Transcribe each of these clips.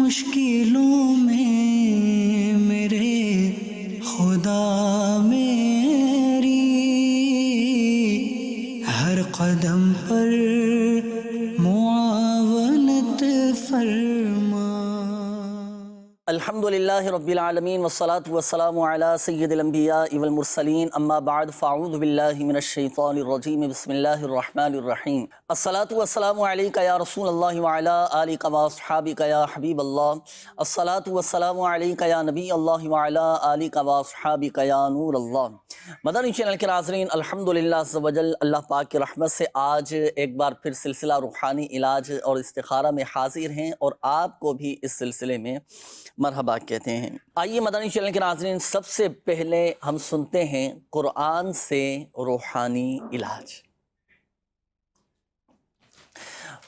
مشکلوں میں میرے خدا میری ہر قدم پر معاونت فرما۔ الحمدللہ رب العالمین والصلاة والسلام علی سید الانبیاء والمرسلین، اما بعد فاعوذ باللہ من الشیطان الرجیم، بسم اللہ الرحمن الرحیم۔ الصلاة والسلام علیکہ یا رسول اللہ وعلی آلک واصحابک یا حبیب اللہ، الصلاة والسلام علیکہ یا نبی اللہ وعلی آلک واصحابک یا نور اللہ۔ مدنی چینل کے ناظرین، الحمدللہ عز و جل اللہ پاک کی رحمت سے آج ایک بار پھر سلسلہ روحانی علاج اور استخارہ میں حاضر ہیں، اور آپ کو بھی اس سلسلے میں مرحبا کہتے ہیں۔ آئیے مدنی چینل کے ناظرین، سب سے پہلے ہم سنتے ہیں قرآن سے روحانی علاج۔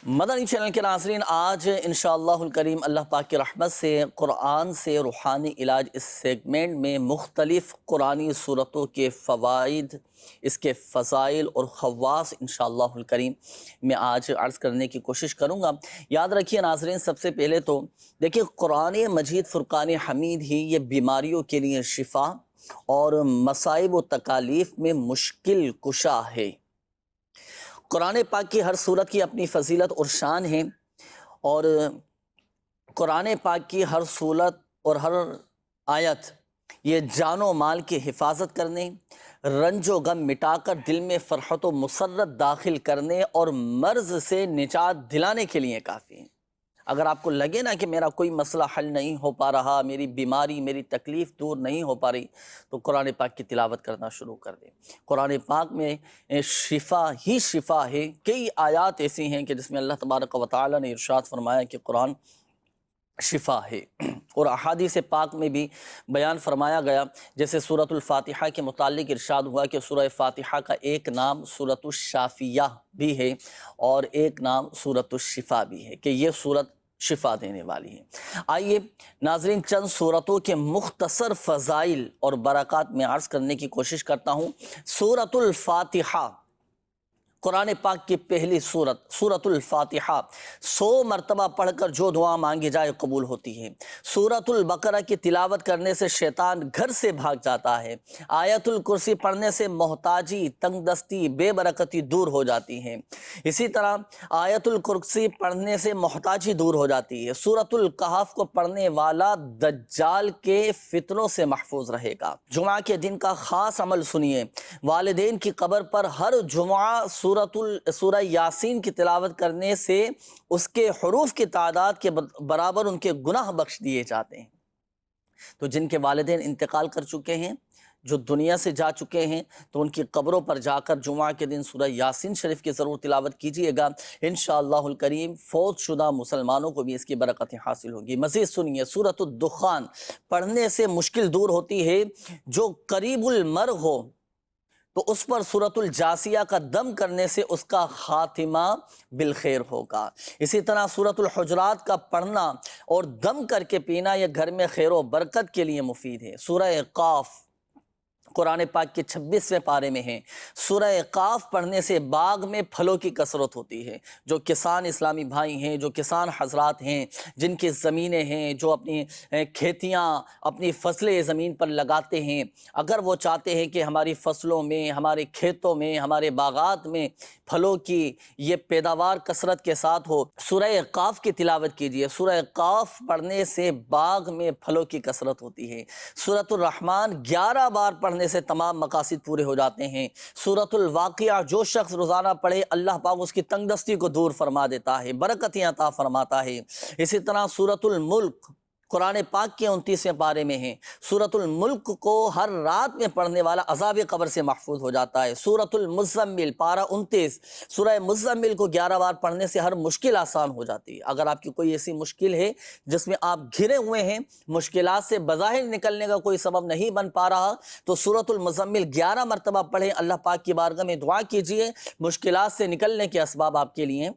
مدنی چینل کے ناظرین، آج انشاءاللہ الکریم اللہ پاک کی رحمت سے قرآن سے روحانی علاج اس سیگمنٹ میں مختلف قرآنی صورتوں کے فوائد، اس کے فضائل اور خواص انشاءاللہ الکریم میں آج عرض کرنے کی کوشش کروں گا۔ یاد رکھیے ناظرین، سب سے پہلے تو دیکھیں، قرآن مجید فرقان حمید ہی یہ بیماریوں کے لیے شفا اور مصائب و تکالیف میں مشکل کشا ہے۔ قرآن پاک کی ہر صورت کی اپنی فضیلت اور شان ہے، اور قرآن پاک کی ہر صورت اور ہر آیت یہ جان و مال کی حفاظت کرنے، رنج و غم مٹا کر دل میں فرحت و مسرت داخل کرنے اور مرض سے نجات دلانے کے لیے کافی ہے۔ اگر آپ کو لگے نا کہ میرا کوئی مسئلہ حل نہیں ہو پا رہا، میری بیماری، میری تکلیف دور نہیں ہو پا رہی، تو قرآن پاک کی تلاوت کرنا شروع کر دیں۔ قرآن پاک میں شفا ہی شفا ہے۔ کئی آیات ایسی ہیں کہ جس میں اللہ تبارک و تعالی نے ارشاد فرمایا کہ قرآن شفا ہے، اور احادیث پاک میں بھی بیان فرمایا گیا، جیسے سورۃ الفاتحہ کے متعلق ارشاد ہوا کہ سورہ فاتحہ کا ایک نام سورۃ الشافیہ بھی ہے اور ایک نام سورۃ الشفا بھی ہے، کہ یہ سورت شفا دینے والی ہے۔ آئیے ناظرین، چند سورتوں کے مختصر فضائل اور برکات میں عرض کرنے کی کوشش کرتا ہوں۔ سورۃ الفاتحہ، قرآن پاک کی پہلی سورت سورۃ الفاتحہ، 100 مرتبہ پڑھ کر جو دعا مانگی جائے قبول ہوتی ہے۔ سورۃ البقرہ کی تلاوت کرنے سے شیطان گھر سے بھاگ جاتا ہے۔ آیت الکرسی پڑھنے سے محتاجی، تنگ دستی، بے برکتی دور ہو جاتی ہے۔ اسی طرح آیت الکرسی پڑھنے سے محتاجی دور ہو جاتی ہے۔ سورۃ الکہف کو پڑھنے والا دجال کے فتنوں سے محفوظ رہے گا۔ جمعہ کے دن کا خاص عمل سنیے، والدین کی قبر پر ہر جمعہ سورہ یاسین کی تلاوت کرنے سے اس کے حروف کی تعداد کے برابر ان کے گناہ بخش دیے جاتے ہیں۔ تو جن کے والدین انتقال کر چکے ہیں، جو دنیا سے جا چکے ہیں، تو ان کی قبروں پر جا کر جمعہ کے دن سورہ یاسین شریف کی ضرور تلاوت کیجئے گا۔ انشاءاللہ الکریم فوت شدہ مسلمانوں کو بھی اس کی برکتیں حاصل ہوگی۔ مزید سنیے، سورۃ الدخان پڑھنے سے مشکل دور ہوتی ہے۔ جو قریب المرگ ہو تو اس پر سورۃ الجاثیہ کا دم کرنے سے اس کا خاتمہ بالخیر ہوگا۔ اسی طرح سورۃ الحجرات کا پڑھنا اور دم کر کے پینا یہ گھر میں خیر و برکت کے لیے مفید ہے۔ سورہ قاف قرآن پاک کے 26ویں پارے میں ہیں۔ سورہ قاف پڑھنے سے باغ میں پھلوں کی کثرت ہوتی ہے۔ جو کسان اسلامی بھائی ہیں، جو کسان حضرات ہیں، جن کی زمینیں ہیں، جو اپنی کھیتیاں، اپنی فصلیں زمین پر لگاتے ہیں، اگر وہ چاہتے ہیں کہ ہماری فصلوں میں، ہمارے کھیتوں میں، ہمارے باغات میں پھلوں کی یہ پیداوار کثرت کے ساتھ ہو، سورہ قاف کی تلاوت کیجیے۔ سورہ قاف پڑھنے سے باغ میں پھلوں کی کثرت ہوتی ہے۔ سورۃ الرحمن 11 بار پڑھنے سے تمام مقاصد پورے ہو جاتے ہیں۔ سورۃ الواقعہ جو شخص روزانہ پڑھے، اللہ پاک اس کی تنگ دستی کو دور فرما دیتا ہے، برکتیں عطا فرماتا ہے۔ اسی طرح سورۃ الملک قرآن پاک کے 29ویں پارے میں ہیں۔ سورۃ الملک کو ہر رات میں پڑھنے والا عذاب قبر سے محفوظ ہو جاتا ہے۔ سورۃ المزمل پارہ 29، سورہ مزمل کو 11 بار پڑھنے سے ہر مشکل آسان ہو جاتی ہے۔ اگر آپ کی کوئی ایسی مشکل ہے جس میں آپ گھرے ہوئے ہیں، مشکلات سے بظاہر نکلنے کا کوئی سبب نہیں بن پا رہا، تو سورۃ المزمل 11 مرتبہ پڑھیں، اللہ پاک کی بارگاہ میں دعا کیجئے، مشکلات سے نکلنے کے اسباب آپ کے لیے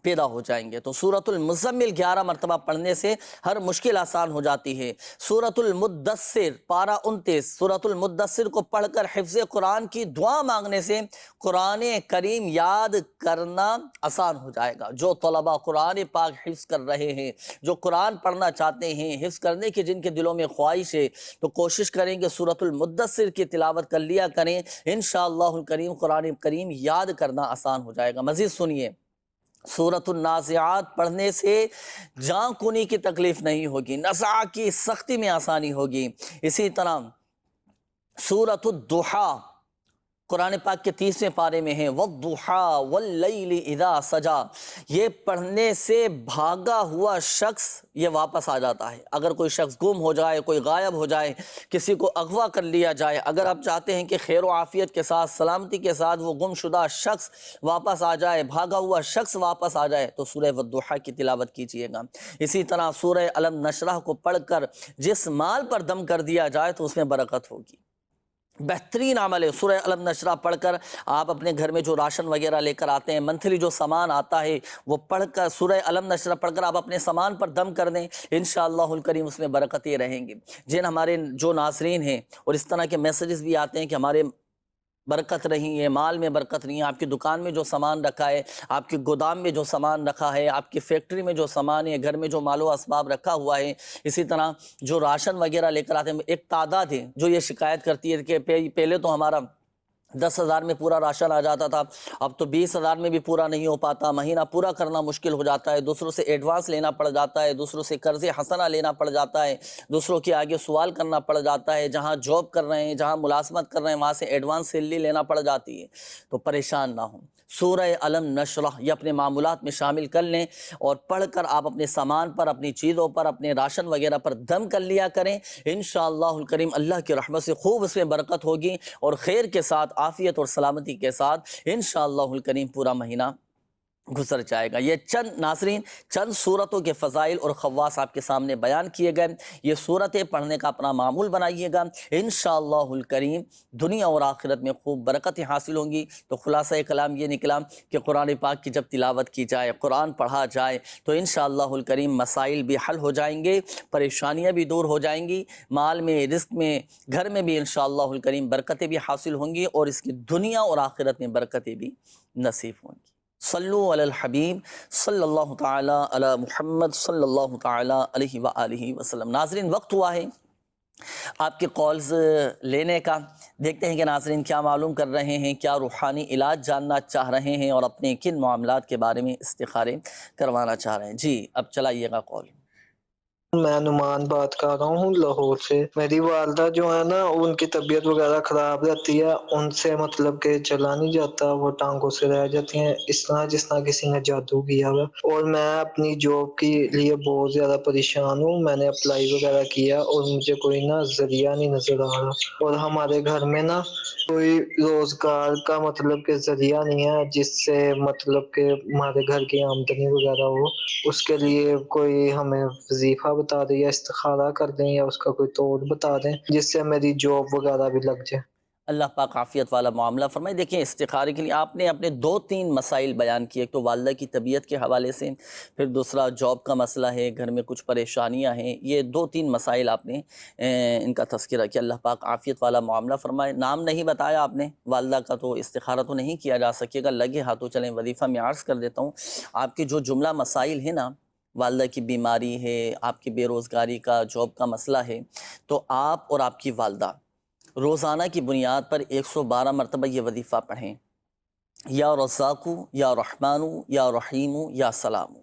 پیدا ہو جائیں گے۔ تو سورۃ المزمل 11 مرتبہ پڑھنے سے ہر مشکل آسان ہو جاتی ہے۔ سورۃ المدثر پارہ 29، سورۃ المدثر کو پڑھ کر حفظ قرآن کی دعا مانگنے سے قرآن کریم یاد کرنا آسان ہو جائے گا۔ جو طلبہ قرآن پاک حفظ کر رہے ہیں، جو قرآن پڑھنا چاہتے ہیں، حفظ کرنے کی جن کے دلوں میں خواہش ہے، تو کوشش کریں کہ سورۃ المدثر کی تلاوت کر لیا کریں۔ انشاءاللہ الکریم قرآن کریم یاد کرنا آسان ہو جائے گا۔ مزید سنیے، سورۃ النازعات پڑھنے سے جان کنی کی تکلیف نہیں ہوگی، نزع کی سختی میں آسانی ہوگی۔ اسی طرح سورۃ الضحیٰ قرآن پاک کے 30ویں پارے میں ہے، والضحیٰ واللیل اذا سجا، یہ پڑھنے سے بھاگا ہوا شخص یہ واپس آ جاتا ہے۔ اگر کوئی شخص گم ہو جائے، کوئی غائب ہو جائے، کسی کو اغوا کر لیا جائے، اگر آپ چاہتے ہیں کہ خیر و عافیت کے ساتھ، سلامتی کے ساتھ وہ گم شدہ شخص واپس آ جائے، بھاگا ہوا شخص واپس آ جائے، تو سورہ والضحیٰ کی تلاوت کیجئے گا۔ اسی طرح سورہ الم نشرح کو پڑھ کر جس مال پر دم کر دیا جائے تو اس میں برکت ہوگی۔ بہترین عمل ہے سورہ الم نشرح پڑھ کر آپ اپنے گھر میں جو راشن وغیرہ لے کر آتے ہیں، منتھلی جو سامان آتا ہے وہ پڑھ کر سورہ الم نشرح پڑھ کر آپ اپنے سامان پر دم کر دیں، انشاءاللہ الکریم اس میں برکتیں رہیں گی۔ جن ہمارے جو ناظرین ہیں اور اس طرح کے میسیجز بھی آتے ہیں کہ ہمارے برکت نہیں ہے، مال میں برکت نہیں ہے، آپ کی دکان میں جو سامان رکھا ہے، آپ کے گودام میں جو سامان رکھا ہے، آپ کی فیکٹری میں جو سامان ہے، گھر میں جو مال و اسباب رکھا ہوا ہے، اسی طرح جو راشن وغیرہ لے کر آتے ہیں، ایک تعداد ہے جو یہ شکایت کرتی ہے کہ پہلے تو ہمارا 10,000 میں پورا راشن آ جاتا تھا، اب تو 20,000 میں بھی پورا نہیں ہو پاتا، مہینہ پورا کرنا مشکل ہو جاتا ہے، دوسروں سے ایڈوانس لینا پڑ جاتا ہے، دوسروں سے قرض حسنہ لینا پڑ جاتا ہے، دوسروں کے آگے سوال کرنا پڑ جاتا ہے، جہاں جاب کر رہے ہیں، جہاں ملازمت کر رہے ہیں وہاں سے ایڈوانس سیلری لینا پڑ جاتی ہے۔ تو پریشان نہ ہوں، سورہ الم نشرح یہ اپنے معمولات میں شامل کر لیں اور پڑھ کر آپ اپنے سامان پر، اپنی چیزوں پر، اپنے راشن وغیرہ پر دم کر لیا کریں، انشاءاللہ الکریم اللہ کی رحمت سے خوب اس میں برکت ہوگی اور خیر کے ساتھ، عافیت اور سلامتی کے ساتھ انشاءاللہ الکریم پورا مہینہ گزر جائے گا۔ یہ چند ناظرین چند صورتوں کے فضائل اور خواص آپ کے سامنے بیان کیے گئے، یہ صورتیں پڑھنے کا اپنا معمول بنائیے گا، انشاءاللہ الکریم دنیا اور آخرت میں خوب برکتیں حاصل ہوں گی۔ تو خلاصہ کلام یہ نکلا کہ قرآن پاک کی جب تلاوت کی جائے، قرآن پڑھا جائے تو انشاءاللہ الکریم مسائل بھی حل ہو جائیں گے، پریشانیاں بھی دور ہو جائیں گی، مال میں، رزق میں، گھر میں بھی انشاءاللہ الکریم برکتیں بھی حاصل ہوں گی اور اس کی دنیا اور آخرت میں برکتیں بھی نصیب ہوں گی۔ صلو علی الحبیب صلی اللہ تعالی علی محمد صلی اللہ تعالی علیہ وآلہ وسلم۔ ناظرین وقت ہوا ہے آپ کے کالز لینے کا، دیکھتے ہیں کہ ناظرین کیا معلوم کر رہے ہیں، کیا روحانی علاج جاننا چاہ رہے ہیں اور اپنے کن معاملات کے بارے میں استخارے کروانا چاہ رہے ہیں۔ جی اب چلائیے گا کال۔ میں نعمان بات کر رہا ہوں لاہور سے۔ میری والدہ جو ہے نا ان کی طبیعت وغیرہ خراب رہتی ہے، ان سے مطلب کہ چلا نہیں جاتا، وہ ٹانگوں سے رہ جاتی ہیں، اس طرح جس طرح کسی نے جادو کیا ہوا۔ اور میں اپنی جاب کے لیے بہت زیادہ پریشان ہوں، میں نے اپلائی وغیرہ کیا اور مجھے کوئی نا ذریعہ نہیں نظر آ رہا، اور ہمارے گھر میں نا کوئی روزگار کا مطلب کہ ذریعہ نہیں ہے جس سے مطلب کہ ہمارے گھر کی آمدنی وغیرہ ہو۔ اس کے لیے کوئی ہمیں وظیفہ بتا دیں یا استخارہ کر دیں یا اس کا کوئی توڑ بتا دیں جس سے میری جاب وغیرہ بھی لگ جائے۔ اللہ پاک عافیت والا معاملہ فرمائے۔ دیکھیں استخارے کے لیے آپ نے اپنے 2-3 مسائل بیان کیے، ایک تو والدہ کی طبیعت کے حوالے سے، پھر دوسرا جاب کا مسئلہ ہے، گھر میں کچھ پریشانیاں ہیں، یہ 2-3 مسائل آپ نے ان کا تذکرہ کیا۔ اللہ پاک عافیت والا معاملہ فرمائے۔ نام نہیں بتایا آپ نے والدہ کا، تو استخارہ تو نہیں کیا جا سکے گا، لگے ہاتھوں چلیں وظیفہ میں عرض کر دیتا ہوں۔ آپ کے جو جملہ مسائل ہیں نا، والدہ کی بیماری ہے، آپ کی بے روزگاری کا، جاب کا مسئلہ ہے، تو آپ اور آپ کی والدہ روزانہ کی بنیاد پر 112 مرتبہ یہ وظیفہ پڑھیں، یا رزاقو یا رحمانو یا رحیمو یا سلامو۔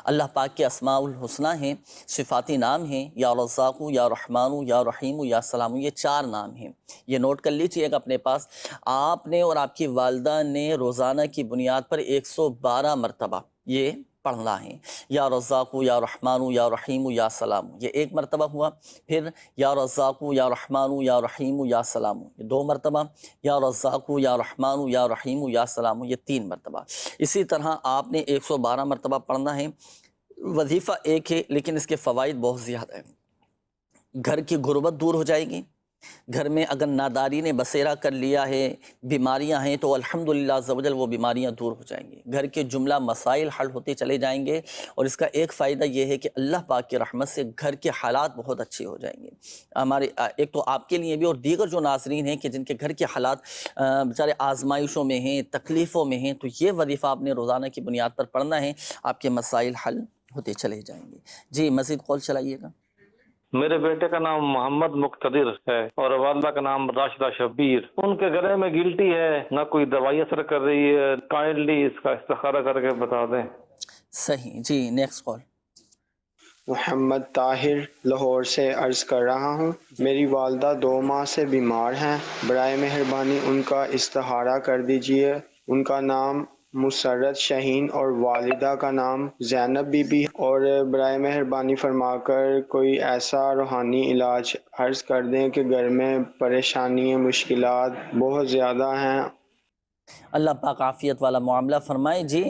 اللہ پاک کے اسماء الحسنہ ہیں، صفاتی نام ہیں، یا رزاقو یا رحمانو یا رحیمو یا سلامو، یہ 4 نام ہیں، یہ نوٹ کر لیجئے گا اپنے پاس۔ آپ نے اور آپ کی والدہ نے روزانہ کی بنیاد پر 112 مرتبہ یہ پڑھنا ہے، یا رزاقو یا رحمانو یا رحیمو یا سلامو، یہ 1 مرتبہ ہوا۔ پھر یا رزاقو یا رحمانو یا رحیمو یا سلامو، یہ 2 مرتبہ۔ یا رزاقو یا رحمانو یا رحیمو یا سلامو، یہ 3 مرتبہ۔ اسی طرح آپ نے 112 مرتبہ پڑھنا ہے۔ وظیفہ ایک ہے لیکن اس کے فوائد بہت زیادہ ہیں۔ گھر کی غربت دور ہو جائے گی، گھر میں اگر ناداری نے بسیرا کر لیا ہے، بیماریاں ہیں، تو الحمدللہ عز و جل وہ بیماریاں دور ہو جائیں گی، گھر کے جملہ مسائل حل ہوتے چلے جائیں گے، اور اس کا ایک فائدہ یہ ہے کہ اللہ پاک کی رحمت سے گھر کے حالات بہت اچھے ہو جائیں گے ہمارے، ایک تو آپ کے لیے بھی اور دیگر جو ناظرین ہیں کہ جن کے گھر کے حالات بیچارے آزمائشوں میں ہیں، تکلیفوں میں ہیں، تو یہ وظیفہ آپ نے روزانہ کی بنیاد پر پڑھنا ہے، آپ کے مسائل حل ہوتے چلے جائیں گے۔ جی مزید کال چلائیے گا۔ میرے بیٹے کا نام محمد مقتدر ہے اور والدہ کا نام راشدہ شبیر۔ ان کے گلے میں گلٹی ہے، نہ کوئی دوائی اثر کر رہی ہے، کائنڈلی اس کا استخارہ کر کے بتا دیں۔ صحیح، جی نیکسٹ کال۔ محمد طاہر لاہور سے عرض کر رہا ہوں، میری والدہ 2 ماہ سے بیمار ہیں، برائے مہربانی ان کا استخارہ کر دیجئے۔ ان کا نام مسرت شاہین اور والدہ کا نام زینب بی بی، اور برائے مہربانی فرما کر کوئی ایسا روحانی علاج عرض کر دیں کہ گھر میں پریشانی مشکلات بہت زیادہ ہیں۔ اللہ پاک عافیت والا معاملہ فرمائے۔ جی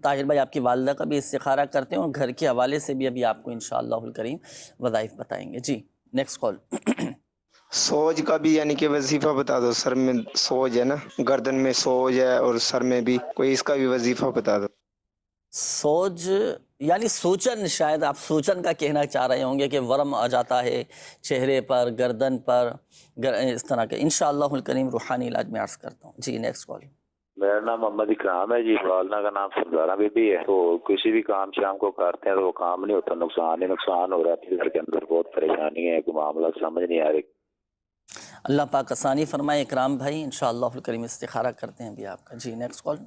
طاہر بھائی آپ کی والدہ کا بھی استخارہ کرتے ہیں اور گھر کے حوالے سے بھی ابھی آپ کو انشاءاللہ الکریم وظائف بتائیں گے۔ جی نیکسٹ کال۔ سوج کا بھی یعنی کہ وظیفہ بتا دو، سر میں سوج ہے نا، گردن میں سوج ہے اور سر میں بھی، کوئی اس کا بھی وظیفہ بتا دو۔ سوج یعنی سوچن، شاید آپ سوچن کا کہنا چاہ رہے ہوں گے کہ ورم آ جاتا ہے چہرے پر، گردن پر، اس طرح کے انشاءاللہ الکریم روحانی علاج میں عرض کرتا ہوں۔ جی نیکسٹ کال۔ میرا نام محمد اکرام ہے جی، والدہ کا نام سردارہ بی بی ہے۔ تو کسی بھی کام شام کو کرتے ہیں تو وہ کام نہیں ہوتا، نقصان ہی نقصان ہو رہا ہے، گھر کے اندر بہت پریشانی ہے، کوئی معاملہ سمجھ نہیں آ رہی۔ اللہ پاک آسانی فرمائے اکرام بھائی، انشاءاللہ الکریم استخارہ کرتے ہیں بھی آپ کا۔ جی نیکسٹ کال۔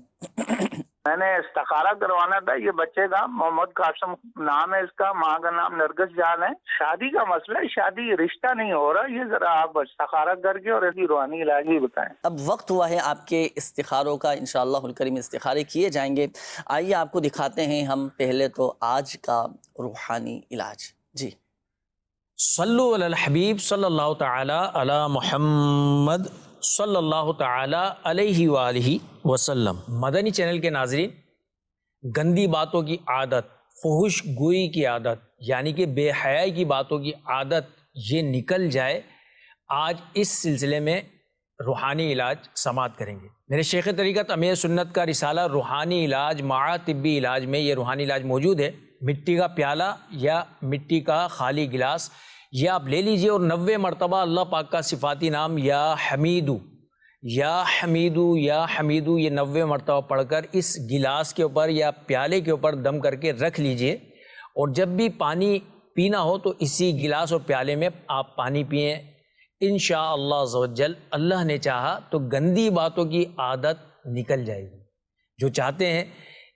میں نے استخارہ کروانا تھا، یہ بچے کا محمد قاسم نام ہے اس کا، ماں کا نام نرگس جان ہے، شادی کا مسئلہ ہے، شادی رشتہ نہیں ہو رہا، یہ ذرا آپ استخارہ کر کے اور ایسی روحانی علاج بھی بتائیں۔ اب وقت ہوا ہے آپ کے استخاروں کا، انشاءاللہ الکریم استخارے کیے جائیں گے۔ آئیے آپ کو دکھاتے ہیں ہم پہلے تو آج کا روحانی علاج۔ جی صلو علی الحبیب صلی اللہ تعالی علی محمد صلی اللہ تعالی علیہ وآلہ وسلم۔ مدنی چینل کے ناظرین، گندی باتوں کی عادت، فحش گوئی کی عادت، یعنی کہ بے حیائی کی باتوں کی عادت یہ نکل جائے، آج اس سلسلے میں روحانی علاج سماعت کریں گے۔ میرے شیخ طریقت امیر سنت کا رسالہ روحانی علاج مع طبی علاج میں یہ روحانی علاج موجود ہے۔ مٹی کا پیالہ یا مٹی کا خالی گلاس یہ آپ لے لیجئے اور 90 مرتبہ اللہ پاک کا صفاتی نام یا حمیدو یا حمیدو یا حمیدو یہ 90 مرتبہ پڑھ کر اس گلاس کے اوپر یا پیالے کے اوپر دم کر کے رکھ لیجئے، اور جب بھی پانی پینا ہو تو اسی گلاس اور پیالے میں آپ پانی پئیں۔ انشاءاللہ عز و جل اللہ نے چاہا تو گندی باتوں کی عادت نکل جائے گی۔ جو چاہتے ہیں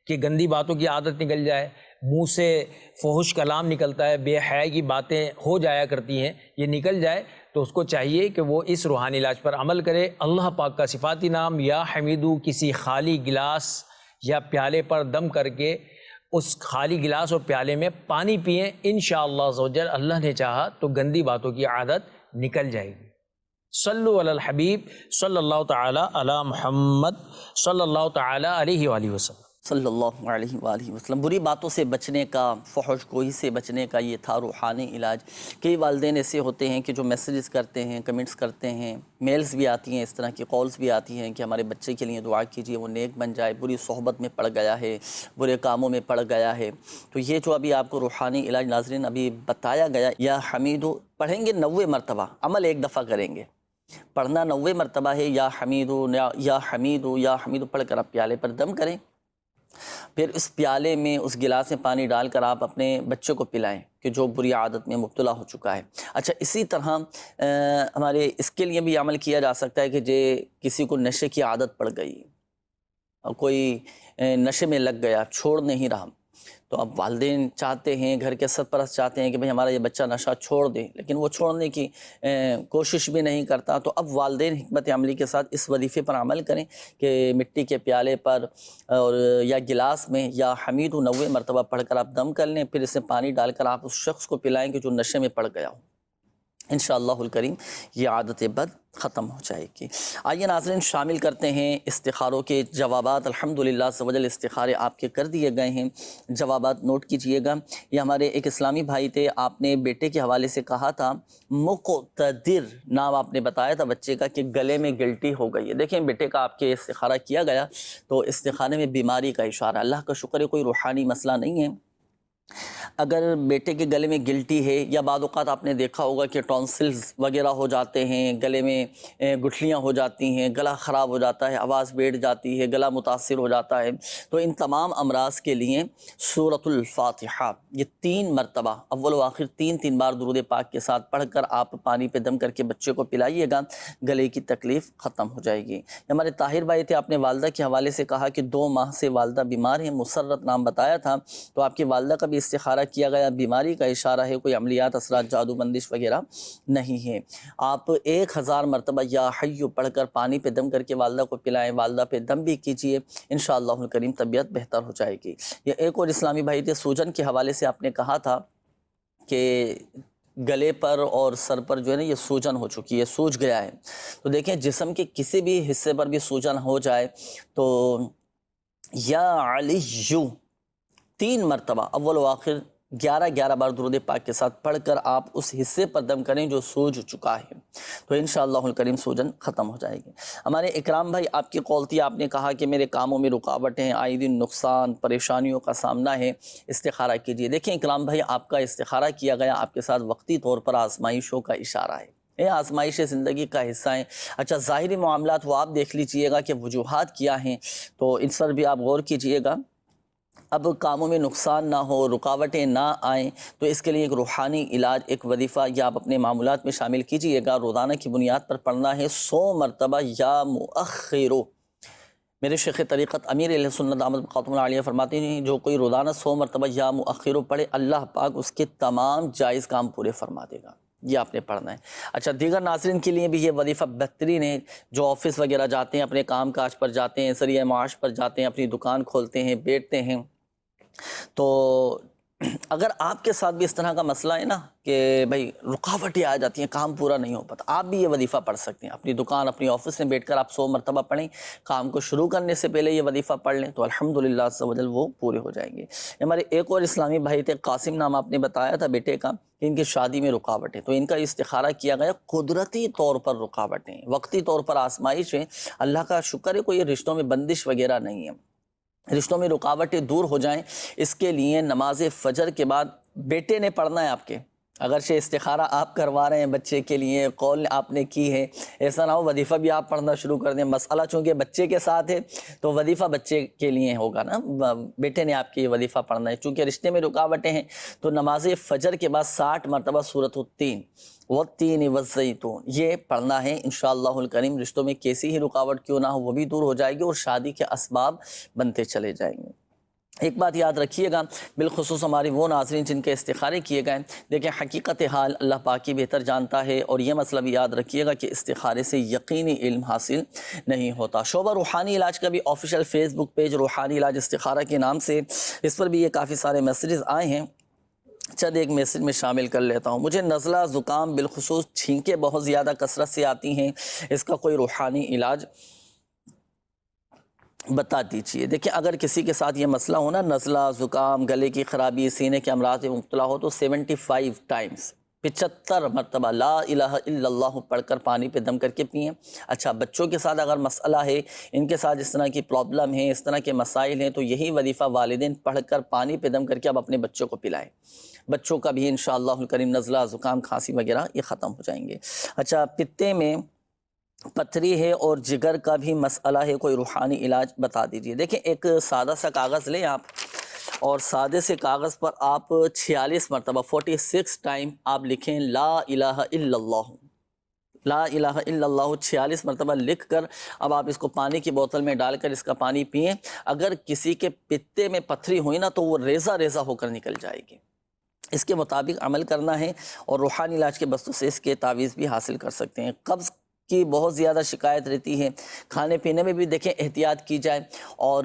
کہ گندی باتوں کی عادت نکل جائے، منہ سے فحش کلام نکلتا ہے، بے حیائی کی باتیں ہو جایا کرتی ہیں، یہ نکل جائے تو اس کو چاہیے کہ وہ اس روحانی علاج پر عمل کرے۔ اللہ پاک کا صفاتی نام یا حمیدو کسی خالی گلاس یا پیالے پر دم کر کے اس خالی گلاس اور پیالے میں پانی پئیں، انشاءاللہ عز و جل اللہ نے چاہا تو گندی باتوں کی عادت نکل جائے گی۔ صلو علی الحبیب صلی اللہ تعالی علی محمد صلی اللہ تعالی علیہ وآلہ وسلم۔ صلی اللہ علیہ وآلہ وسلم۔ بری باتوں سے بچنے کا، فحش گوئی سے بچنے کا یہ تھا روحانی علاج۔ کئی والدین ایسے ہوتے ہیں کہ جو میسیجز کرتے ہیں، کمنٹس کرتے ہیں، میلز بھی آتی ہیں، اس طرح کی کالز بھی آتی ہیں کہ ہمارے بچے کے لیے دعا کیجیے، وہ نیک بن جائے، بری صحبت میں پڑ گیا ہے، برے کاموں میں پڑ گیا ہے۔ تو یہ جو ابھی آپ کو روحانی علاج ناظرین ابھی بتایا گیا، یا حمیدو پڑھیں گے 90 مرتبہ، عمل ایک دفعہ کریں گے، پڑھنا 90 مرتبہ ہے، یا حمیدو یا حمیدو یا حمیدو پڑھ کر آپ پیالے پر دم کریں، پھر اس پیالے میں، اس گلاس میں پانی ڈال کر آپ اپنے بچے کو پلائیں کہ جو بری عادت میں مبتلا ہو چکا ہے۔ اچھا، اسی طرح ہمارے اس کے لیے بھی عمل کیا جا سکتا ہے کہ کسی کو نشے کی عادت پڑ گئی، کوئی نشے میں لگ گیا، چھوڑ نہیں رہا، تو اب والدین چاہتے ہیں، گھر کے سرپرست چاہتے ہیں کہ بھئی ہمارا یہ بچہ نشہ چھوڑ دے، لیکن وہ چھوڑنے کی کوشش بھی نہیں کرتا، تو اب والدین حکمت عملی کے ساتھ اس وظیفے پر عمل کریں کہ مٹی کے پیالے پر اور یا گلاس میں یا حمیدو 90 مرتبہ پڑھ کر آپ دم کر لیں، پھر اسے پانی ڈال کر آپ اس شخص کو پلائیں کہ جو نشے میں پڑ گیا ہو۔ انشاءاللہ الکریم یہ عادت بد ختم ہو جائے گی۔ آئیے ناظرین شامل کرتے ہیں استخاروں کے جوابات۔ الحمدللہ عز و جل استخارے آپ کے کر دیے گئے ہیں، جوابات نوٹ کیجئے گا۔ یہ ہمارے ایک اسلامی بھائی تھے، آپ نے بیٹے کے حوالے سے کہا تھا مقتدر نام آپ نے بتایا تھا بچے کا کہ گلے میں گلٹی ہو گئی ہے۔ دیکھیں بیٹے کا آپ کے استخارہ کیا گیا تو استخارے میں بیماری کا اشارہ، اللہ کا شکر ہے کوئی روحانی مسئلہ نہیں ہے۔ اگر بیٹے کے گلے میں گلٹی ہے یا بعض اوقات آپ نے دیکھا ہوگا کہ ٹونسلز وغیرہ ہو جاتے ہیں، گلے میں گٹھلیاں ہو جاتی ہیں، گلا خراب ہو جاتا ہے، آواز بیٹھ جاتی ہے، گلا متاثر ہو جاتا ہے، تو ان تمام امراض کے لیے سورۃ الفاتحہ یہ 3 مرتبہ اول و آخر 3 بار درود پاک کے ساتھ پڑھ کر آپ پانی پہ دم کر کے بچے کو پلائیے گا، گلے کی تکلیف ختم ہو جائے گی۔ ہمارے طاہر بھائی تھے، آپ نے والدہ کے حوالے سے کہا کہ 2 ماہ سے والدہ بیمار ہیں، مسرت نام بتایا تھا، تو آپ کی والدہ کا بھی استخارہ کیا گیا، بیماری کا اشارہ ہے، کوئی عملیات اثرات جادو بندش وغیرہ نہیں ہے۔ آپ 1000 مرتبہ یا حیو پڑھ کر پانی پہ دم کر کے والدہ کو پلائیں، والدہ پہ دم بھی کیجئے، انشاءاللہ الکریم طبیعت بہتر ہو جائے گی۔ یہ ایک اور اسلامی بھائی تھے، سوجن کے حوالے سے آپ نے کہا تھا کہ گلے پر اور سر پر جو ہے نا یہ سوجن ہو چکی ہے، سوج گیا ہے۔ تو دیکھیں جسم کے کسی بھی حصے پر بھی سوجن ہو جائے تو یا علیو 3 مرتبہ اول و آخر 11 بار درود پاک کے ساتھ پڑھ کر آپ اس حصے پر دم کریں جو سوج چکا ہے، تو انشاءاللہ الکریم سوجن ختم ہو جائے گی۔ ہمارے اکرام بھائی آپ کی قول تھی، آپ نے کہا کہ میرے کاموں میں رکاوٹیں، آئے دن نقصان پریشانیوں کا سامنا ہے، استخارہ کیجئے۔ دیکھیں اکرام بھائی آپ کا استخارہ کیا گیا، آپ کے ساتھ وقتی طور پر آزمائشوں کا اشارہ ہے، یہ آزمائش زندگی کا حصہ ہیں۔ اچھا ظاہری معاملات وہ آپ دیکھ لیجئے گا کہ وجوہات کیا ہیں، تو ان پر بھی آپ غور کیجئے گا۔ اب کاموں میں نقصان نہ ہو، رکاوٹیں نہ آئیں، تو اس کے لیے ایک روحانی علاج، ایک وظیفہ یا آپ اپنے معمولات میں شامل کیجئے گا۔ روزانہ کی بنیاد پر پڑھنا ہے 100 مرتبہ یا مؤخرو۔ میرے شیخ طریقت امیر اہل سنت احمد خاتم العالیہ فرماتے ہیں جو کوئی روزانہ 100 مرتبہ یا مؤخرو پڑھے، اللہ پاک اس کے تمام جائز کام پورے فرما دے گا۔ یہ آپ نے پڑھنا ہے۔ اچھا دیگر ناظرین کے لیے بھی یہ وظیفہ بہترین ہے، جو آفس وغیرہ جاتے ہیں، اپنے کام کاج پر جاتے ہیں، ذریعہ معاش پر جاتے ہیں، اپنی دکان کھولتے ہیں، بیٹھتے ہیں، تو اگر آپ کے ساتھ بھی اس طرح کا مسئلہ ہے نا کہ بھائی رکاوٹیں آ جاتی ہیں، کام پورا نہیں ہو پاتا، آپ بھی یہ وظیفہ پڑھ سکتے ہیں۔ اپنی دکان، اپنی آفس میں بیٹھ کر آپ 100 مرتبہ پڑھیں، کام کو شروع کرنے سے پہلے یہ وظیفہ پڑھ لیں تو الحمدللہ عز و جل وہ پورے ہو جائیں گے۔ ہمارے ایک اور اسلامی بھائی تھے، قاسم نام آپ نے بتایا تھا بیٹے کا، کہ ان کی شادی میں رکاوٹیں، تو ان کا استخارہ کیا گیا، قدرتی طور پر رکاوٹیں، وقتی طور پر آزمائش ہے، اللہ کا شکر ہے کوئی رشتوں میں بندش وغیرہ نہیں ہے، رشتوں میں رکاوٹیں دور ہو جائیں، اس کے لیے نماز فجر کے بعد بیٹے نے پڑھنا ہے آپ کے، اگرچہ استخارہ آپ کروا رہے ہیں بچے کے لیے، قول آپ نے کی ہے، ایسا نہ ہو وظیفہ بھی آپ پڑھنا شروع کر دیں، مسئلہ چونکہ بچے کے ساتھ ہے تو وظیفہ بچے کے لیے ہوگا نا، بیٹے نے آپ کے یہ وظیفہ پڑھنا ہے، چونکہ رشتے میں رکاوٹیں ہیں تو نماز فجر کے بعد 60 مرتبہ سورۃ التین والتین والزیتون یہ پڑھنا ہے، انشاءاللہ الکریم رشتوں میں کیسی ہی رکاوٹ کیوں نہ ہو وہ بھی دور ہو جائے گی اور شادی کے اسباب بنتے چلے جائیں گے۔ ایک بات یاد رکھیے گا، بالخصوص ہمارے وہ ناظرین جن کے استخارے کیے گئے، دیکھیں حقیقت حال اللہ پاک ہی بہتر جانتا ہے، اور یہ مسئلہ بھی یاد رکھیے گا کہ استخارے سے یقینی علم حاصل نہیں ہوتا۔ شعبہ روحانی علاج کا بھی آفیشیل فیس بک پیج روحانی علاج استخارہ کے نام سے، اس پر بھی یہ کافی سارے میسیجز آئے ہیں، چند ایک میسیج میں شامل کر لیتا ہوں۔ مجھے نزلہ زکام بالخصوص چھینکیں بہت زیادہ کثرت سے آتی ہیں، اس کا کوئی روحانی علاج بتا دیجئے۔ دیکھیں اگر کسی کے ساتھ یہ مسئلہ ہو نا، نزلہ زکام، گلے کی خرابی، سینے کے امراض میں مبتلا ہو، تو 75 ٹائمز 75 مرتبہ لا الہ الا اللہ پڑھ کر پانی پہ دم کر کے پئیں۔ اچھا بچوں کے ساتھ اگر مسئلہ ہے، ان کے ساتھ اس طرح کی پرابلم ہے، اس طرح کے مسائل ہیں، تو یہی وظیفہ والدین پڑھ کر پانی پہ دم کر کے اب اپنے بچوں کو پلائیں، بچوں کا بھی انشاءاللہ الکریم نزلہ زکام کھانسی وغیرہ یہ ختم ہو جائیں گے۔ اچھا پتے میں پتھری ہے اور جگر کا بھی مسئلہ ہے، کوئی روحانی علاج بتا دیجئے۔ دیکھیں ایک سادہ سا کاغذ لیں آپ، اور سادے سے کاغذ پر آپ 46 مرتبہ 46 ٹائم آپ لکھیں لا الہ الا اللہ، لا الہ الا اللہ 46 مرتبہ لکھ کر اب آپ اس کو پانی کی بوتل میں ڈال کر اس کا پانی پئیں۔ اگر کسی کے پتے میں پتھری ہوئی نا تو وہ ریزہ ریزہ ہو کر نکل جائے گی، اس کے مطابق عمل کرنا ہے، اور روحانی علاج کے بستوں سے اس کے تعویذ بھی حاصل کر سکتے ہیں۔ قبض کی بہت زیادہ شکایت رہتی ہے. کھانے پینے میں بھی دیکھیں احتیاط کی جائے, اور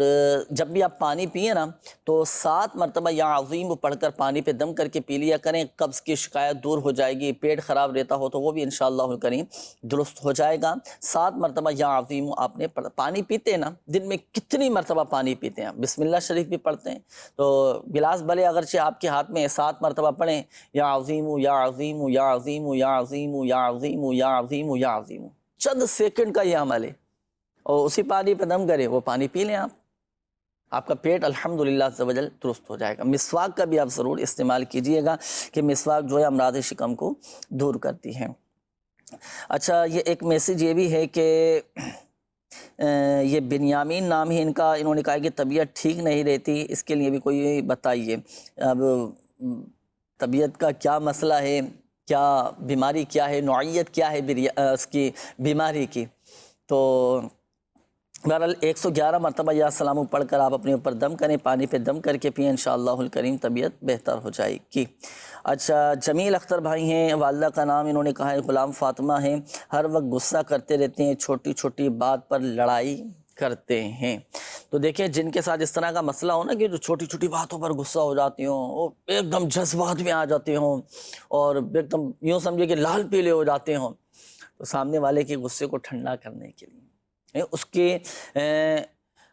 جب بھی آپ پانی پئیں نا تو 7 مرتبہ یا عظیم پڑھ کر پانی پہ دم کر کے پی لیا کریں. قبض کی شکایت دور ہو جائے گی. پیٹ خراب رہتا ہو تو وہ بھی انشاءاللہ الکریم درست ہو جائے گا. 7 مرتبہ یا عظیم آپ نے پانی پیتے ہیں نا, دن میں کتنی مرتبہ پانی پیتے ہیں, بسم اللہ شریف بھی پڑھتے ہیں تو گلاس بھلے اگرچہ آپ کے ہاتھ میں 7 مرتبہ پڑھیں, یا عظیم یا عظیم یا عظیم یا عظیم یا عظیم یا عظیم یا عظیم, چند سیکنڈ کا یہ عمل ہے, اور اسی پانی پہ دم کرے وہ پانی پی لیں آپ کا پیٹ الحمدللہ عز و جل درست ہو جائے گا. مسواک کا بھی آپ ضرور استعمال کیجئے گا کہ مسواک جو ہے امراض شکم کو دور کرتی ہے. اچھا, یہ ایک میسیج یہ بھی ہے کہ یہ بنیامین نام ہی ان کا, انہوں نے کہا کہ طبیعت ٹھیک نہیں رہتی, اس کے لیے بھی کوئی بتائیے. اب طبیعت کا کیا مسئلہ ہے, کیا بیماری کیا ہے, نوعیت کیا ہے اس کی بیماری کی, تو بہرحال 111 مرتبہ یا سلام پڑھ کر آپ اپنے اوپر دم کریں, پانی پہ دم کر کے پئیں, انشاءاللہ الکریم طبیعت بہتر ہو جائے گی. اچھا, جمیل اختر بھائی ہیں, والدہ کا نام انہوں نے کہا ہے غلام فاطمہ ہے, ہر وقت غصہ کرتے رہتے ہیں, چھوٹی چھوٹی بات پر لڑائی کرتے ہیں. تو دیکھیں جن کے ساتھ اس طرح کا مسئلہ ہو نا کہ جو چھوٹی چھوٹی باتوں پر غصہ ہو جاتی ہوں, وہ ایک دم جذبات میں آ جاتے ہوں اور ایک دم یوں سمجھے کہ لال پیلے ہو جاتے ہوں, تو سامنے والے کے غصے کو ٹھنڈا کرنے کے لیے, اس کے